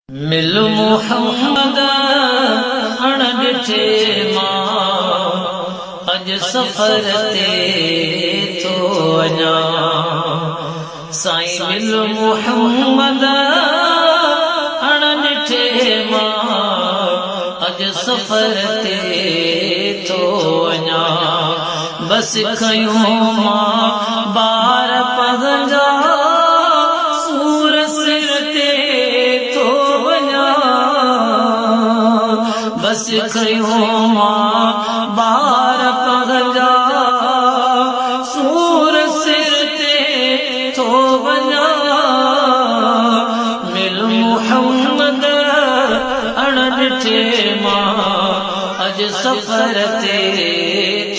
मिल मुहम्मद अण ॾिठे मां अज सफ़र ते थो वञा। साईं मिल मुहम्मद अण ॾिठे मां अज सफ़र ते थो वञा। बस खयूं मां बार पगंजा सूर सिर ते थो वञा। बस खयूं मां बार पगंजा सूर सिर ते थो वञा। मिल मुहम्मद अण ॾिठे मां अज सफ़र ते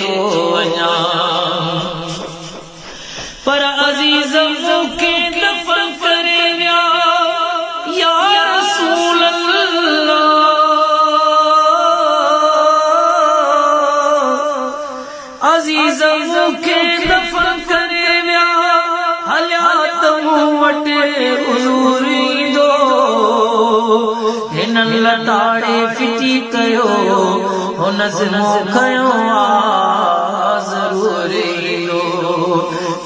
थो वञा। पर अज़ीज़ मूंखे दफ़न करे विया या रसूल अल्लाह। अज़ीज़ मूंखे दफ़न करे विया हलिया त मूं वटि हुज़ूर ईंदो। हिन लताड़े फिटी कयो हुन ज़िमो खयो ज़रूर ईंदो।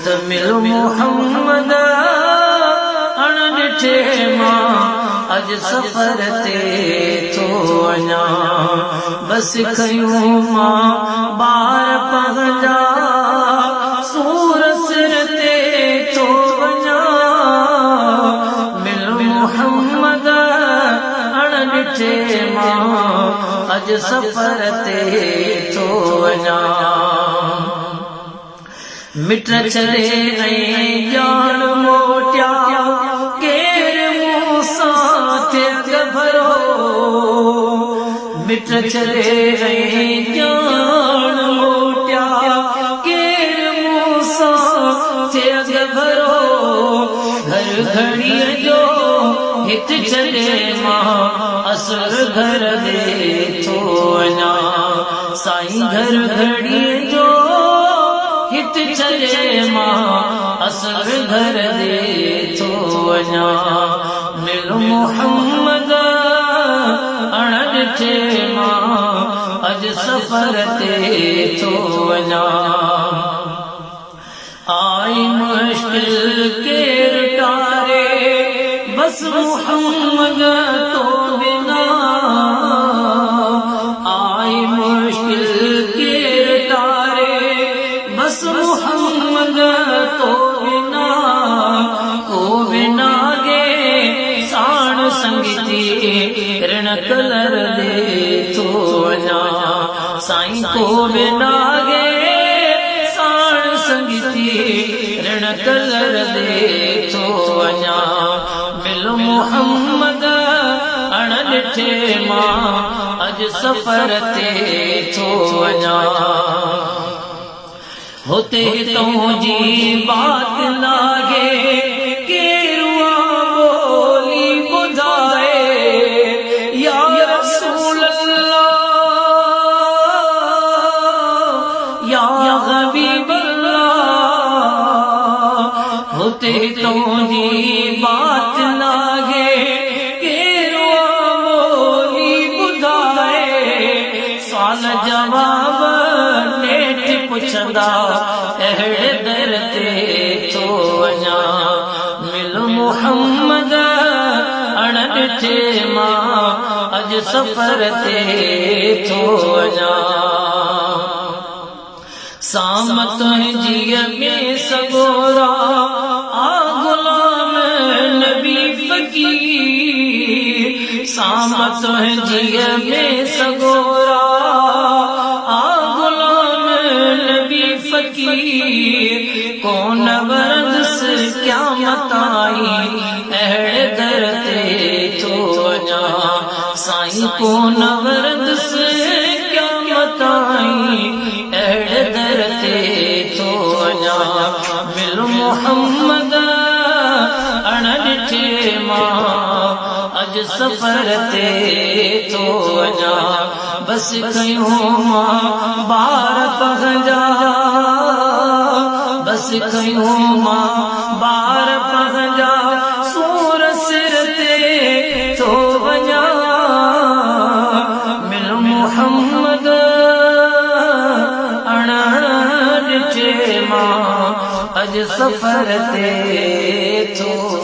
त मिल मुहम्मद अण ॾिठे मां अज सफ़र ते थो वञा। बस खयूं मां बार पगंजा सूर सिर ते थो वञा। मिल मुहम्मद अण ॾिठे मां अज सफ़र ते थो वञा। मिट छॾे ऐं ॼाण मोटिया केर मूं सां थिए भरो। मिट छॾे ऐं ॼाण मोटिया केर मूं सां थिए भरो। घर घड़ीअ जो हित छॾे मां असुर घर ॾे थो वञा। साईं घर घड़ीअ जो हित छॾे मां असुर घर ॾे थो वञा। मिल मुहम्मद अण ॾिठे मां अज सफ़र ते थो वञा। आई मुश्किल केर टारे बस मुहम्मद तो बिना। आई मुश्किल केर टारे बस मुहम्मद तो बिना। को बिना गे साण संगती ऋण कलर दे थो वञा। साईं को बिना गे साण संगती ऋण कलर दे थो वञा। मिल मुहम्मद अण ॾिठे मां अज सफ़र ते थो वञा। होते तुंहिंजी बात लागे केरुआ बोली ॿुधाए या रसूल अल्लाह या हबीब अल्लाह। होते तुंहिंजी बात लागे केरुआ बोली ॿुधाए। सवाल जवाब नेठ पुछंदा अहिड़े दर ते थो वञा। मिल मुहम्मद अण ॾिठे मां अज सफ़र ते थो वञा। साम तुंहिंजीअ में सगोरा आ गुलाम नबी फ़कीर। साम तुंहिंजीअ में सगोरा कोन वरदस क़यामत आई अहिड़े दर ते थो वञा। साईं कोन वरदस क़यामत आई अहिड़े दर ते थो वञा। मिल मुहम्मद अण ॾिठे मां अज सफ़र ते थो वञा। बस खयूं मां बार पगंजा बस खयूं मां बार पगंजा सूर सिर ते थो जे मां अज सफर ते थो